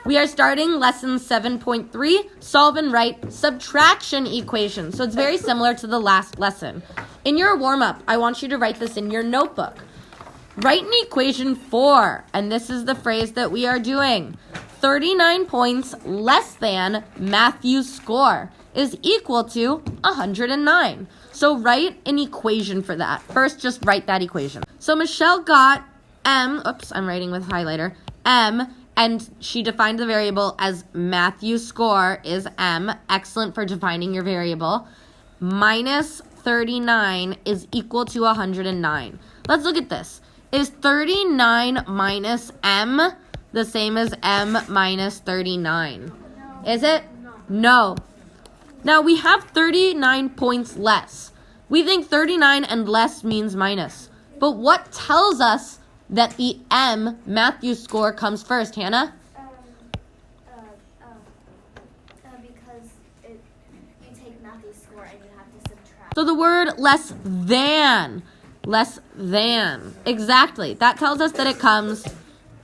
We are starting lesson 7.3, solve and write subtraction equations. So it's very similar to the last lesson. In your warm-up, I want you to write this in your notebook. Write an equation 4, and this is the phrase that we are doing. 39 points less than Matthew's score is equal to 109. So write an equation for that. First, just write that equation. So Michelle got M, I'm writing with highlighter, M, and she defined the variable as Matthew's score is M, excellent for defining your variable, minus 39 is equal to 109. Let's look at this. Is 39 minus M the same as M minus 39? Is it? No. Now we have 39 points less. We think 39 and less means minus. But what tells us that the M, Matthew's score, comes first, Hannah? Because you take Matthew's score and you have to subtract. So the word less than. Exactly. That tells us that it comes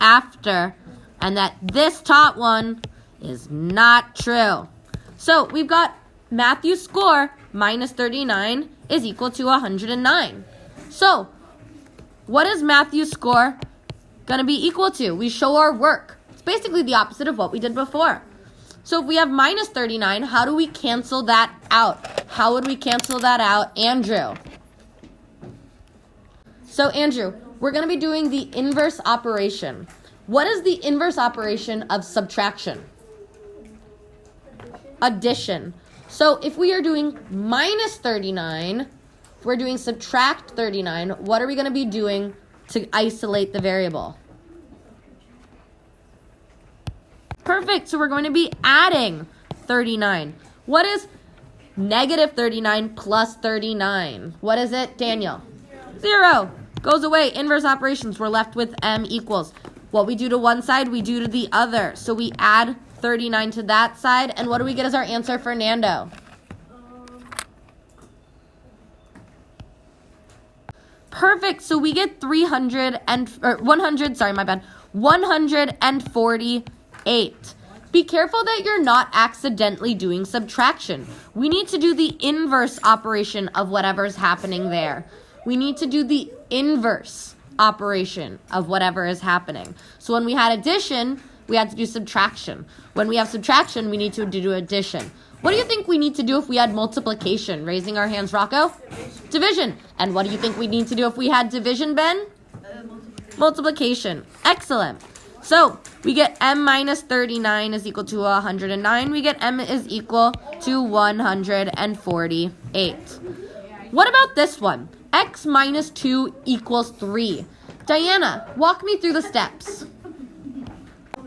after and that this top one is not true. So we've got Matthew's score minus 39 is equal to 109. So what is Matthew's score going to be equal to? We show our work. It's basically the opposite of what we did before. So if we have minus 39, how do we cancel that out? How would we cancel that out, Andrew? So Andrew, we're going to be doing the inverse operation. What is the inverse operation of subtraction? Addition. So if we are doing minus 39, if we're doing subtract 39, what are we going to be doing to isolate the variable? Perfect. So we're going to be adding 39. What is negative 39 plus 39? What is it, Daniel? 0. Goes away. Inverse operations. We're left with M equals. What we do to one side, we do to the other. So we add 39 to that side. And what do we get as our answer, Fernando? Perfect. So we get 148. Be careful that you're not accidentally doing subtraction. We need to do the inverse operation of whatever's happening there. We need to do the inverse operation of whatever is happening. So when we had addition, we had to do subtraction. When we have subtraction, we need to do addition. What do you think we need to do if we had multiplication? Raising our hands, Rocco? Division. And what do you think we need to do if we had division, Ben? Multiplication. Excellent. So we get M minus 39 is equal to 109. We get M is equal to 148. What about this one? X minus 2 equals 3. Diana, walk me through the steps.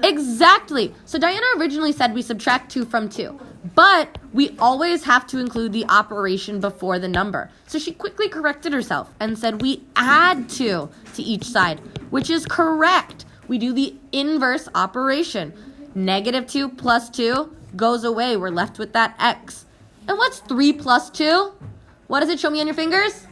Exactly. So Diana originally said we subtract 2 from 2. But we always have to include the operation before the number. So she quickly corrected herself and said we add 2 to each side, which is correct. We do the inverse operation. Negative 2 plus 2 goes away. We're left with that X. And what's 3 plus 2? What does it show me on your fingers?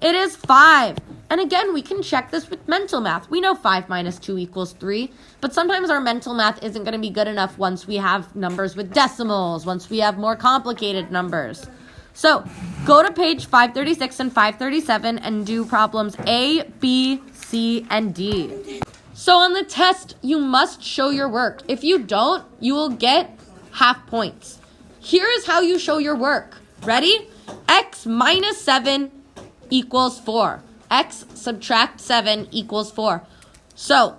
It is 5. And again, we can check this with mental math. We know 5 minus 2 equals 3, but sometimes our mental math isn't going to be good enough once we have numbers with decimals, once we have more complicated numbers. So go to page 536 and 537 and do problems A, B, C, and D. So on the test, you must show your work. If you don't, you will get half points. Here is how you show your work. Ready? X minus 7 equals 4. X subtract 7 equals 4. So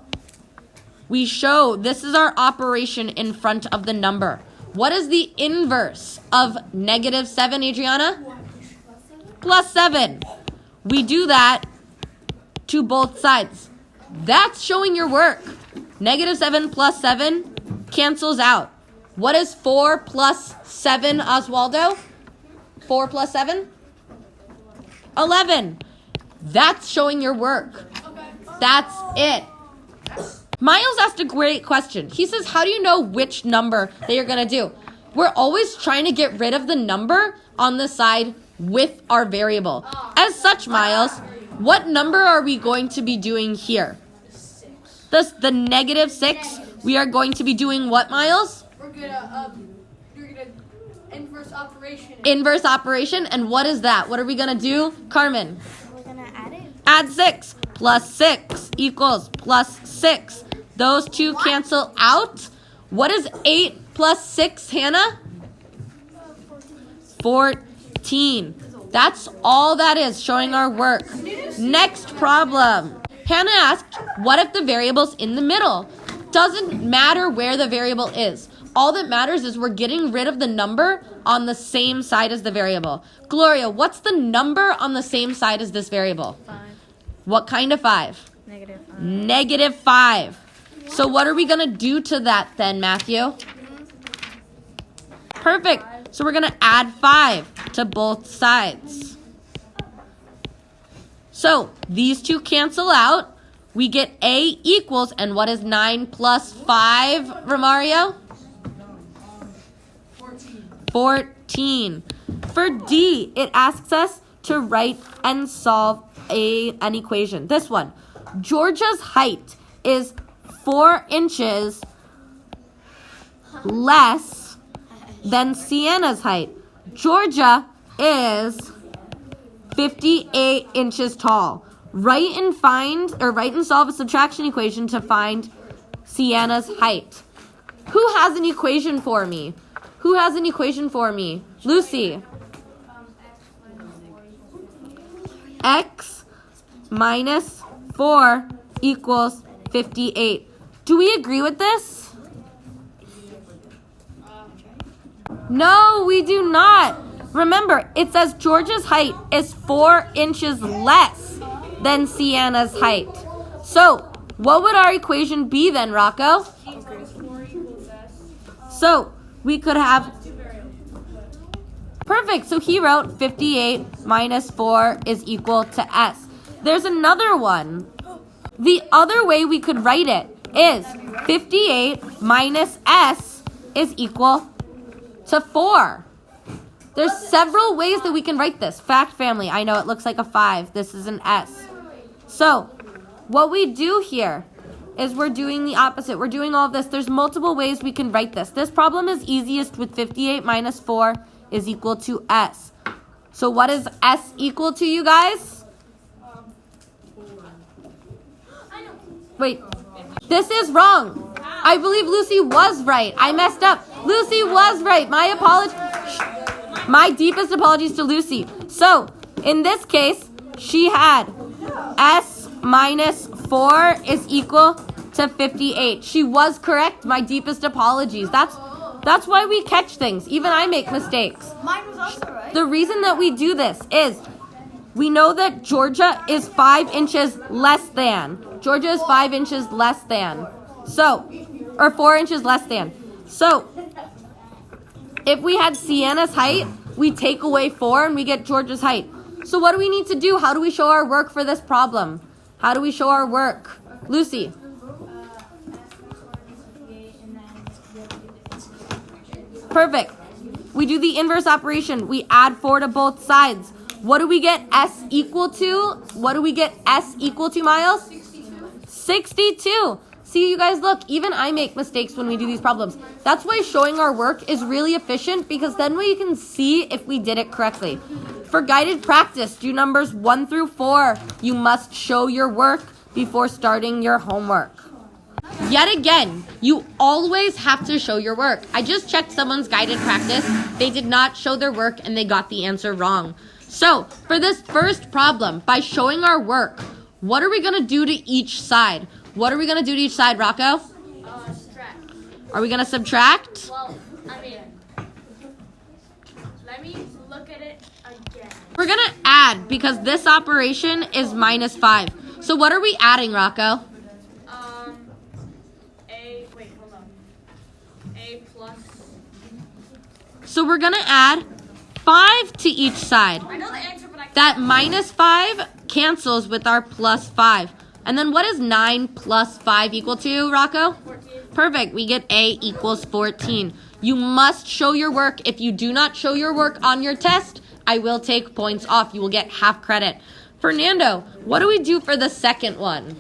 we show this is our operation in front of the number. What is the inverse of negative 7, Adriana? Plus 7. We do that to both sides. That's showing your work. Negative 7 plus 7 cancels out. What is 4 plus 7, Oswaldo? 4 plus 7? 11. That's showing your work. That's it. Miles asked a great question. He says, how do you know which number that you're going to do? We're always trying to get rid of the number on the side with our variable. As such, Miles, what number are we going to be doing here? The negative 6 we are going to be doing what, Miles? You're gonna inverse operation. Inverse operation, and what is that? What are we gonna do, Carmen? We're gonna add it. Add 6 plus 6 equals plus 6. Those two cancel out. What is 8 plus 6, Hannah? 14. That's all that is, showing our work. Next problem. Hannah asked, what if the variable's in the middle? Doesn't matter where the variable is. All that matters is we're getting rid of the number on the same side as the variable. Gloria, what's the number on the same side as this variable? 5. What kind of 5? -5. -5. So what are we going to do to that then, Matthew? Perfect. So we're going to add 5 to both sides. So these two cancel out. We get A equals, and what is 9 plus 5, Romario? 14. For D, it asks us to write and solve an equation. This one. Georgia's height is 4 inches less than Sienna's height. Georgia is 58 inches tall. Write and solve a subtraction equation to find Sienna's height. Who has an equation for me? Who has an equation for me? Lucy. X minus 4 equals 58. Do we agree with this? No, we do not. Remember, it says Georgia's height is 4 inches less than Sienna's height. So, what would our equation be then, Rocco? So, we could have... Perfect. So he wrote 58 minus 4 is equal to S. There's another one. The other way we could write it is 58 minus S is equal to 4. There's several ways that we can write this. Fact family. I know it looks like a 5. This is an S. So, what we do here is we're doing the opposite. We're doing all of this. There's multiple ways we can write this. This problem is easiest with 58 minus 4 is equal to S. So what is S equal to, you guys? Wait, this is wrong. I believe Lucy was right. I messed up. Lucy was right. My apologies. My deepest apologies to Lucy. So, in this case, she had S minus 4 is equal to 58. She was correct. My deepest apologies. That's why we catch things. Even I make mistakes. Mine was also right. The reason that we do this is we know that Georgia is 5 inches less than. Georgia is 5 inches less than. So, or 4 inches less than. So, if we had Sienna's height, we take away 4 and we get Georgia's height. So what do we need to do? How do we show our work for this problem? How do we show our work? Lucy. Perfect. We do the inverse operation. We add 4 to both sides. What do we get S equal to? What do we get S equal to, Miles? 62. See, you guys, look, even I make mistakes when we do these problems. That's why showing our work is really efficient, because then we can see if we did it correctly. For guided practice, do numbers 1 through 4. You must show your work before starting your homework. Yet again, you always have to show your work. I just checked someone's guided practice. They did not show their work and they got the answer wrong. So, for this first problem, by showing our work, what are we going to do to each side? What are we going to do to each side, Rocco? Subtract. Are we going to subtract? Well, I mean, let me look at it again. We're going to add, because this operation is minus 5. So what are we adding, Rocco? A plus. So we're going to add 5 to each side. I know the answer, but I can't. That minus 5 cancels with our plus 5. And then what is 9 plus 5 equal to, Rocco? 14. Perfect. We get A equals 14. You must show your work. If you do not show your work on your test, I will take points off. You will get half credit. Fernando, what do we do for the second one?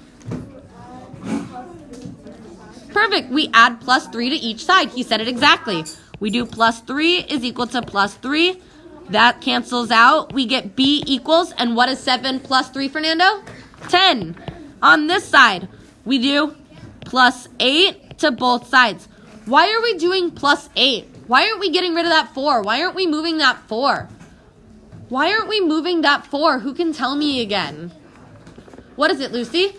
Perfect. We add plus 3 to each side. He said it exactly. We do plus 3 is equal to plus 3. That cancels out. We get b equals, and what is 7 plus 3, Fernando? 10. On this side, we do plus 8 to both sides. Why are we doing plus 8? Why aren't we getting rid of that 4? Why aren't we moving that 4? Why aren't we moving that 4? Who can tell me again? What is it, Lucy?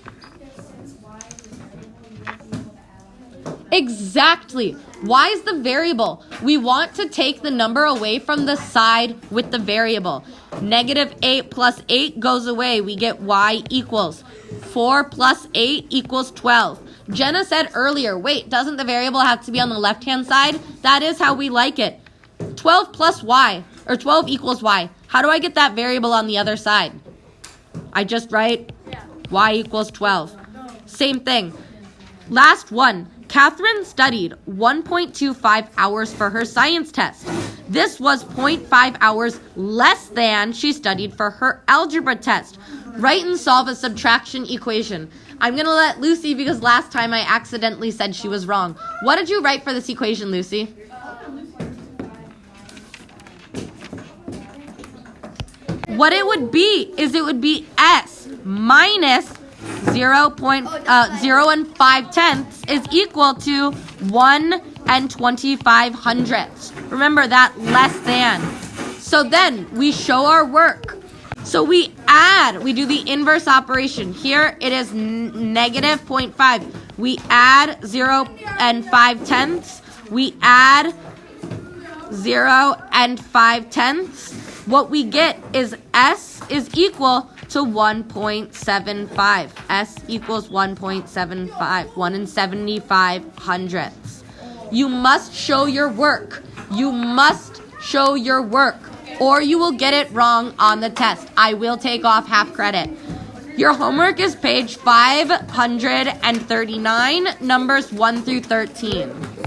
Exactly. Y is the variable. We want to take the number away from the side with the variable. Negative 8 plus 8 goes away. We get y equals 4 plus 8 equals 12. Jenna said earlier, wait, doesn't the variable have to be on the left-hand side? That is how we like it. 12 plus y, or 12 equals y. How do I get that variable on the other side? I just write y equals 12. Same thing. Last one. Catherine studied 1.25 hours for her science test. This was 0.5 hours less than she studied for her algebra test. Write and solve a subtraction equation. I'm going to let Lucy, because last time I accidentally said she was wrong. What did you write for this equation, Lucy? What it would be is it would be S minus 0 and 5 tenths is equal to 1 and 25 hundredths. Remember that, less than. So then we show our work. So we add, we do the inverse operation. Here it is negative 0.5. We add 0 and 5 tenths. We add 0 and 5 tenths. What we get is S is equal to 1.75. S equals 1.75. 1 and 75 hundredths. You must show your work. You must show your work, or you will get it wrong on the test. I will take off half credit. Your homework is page 539, numbers 1 through 13.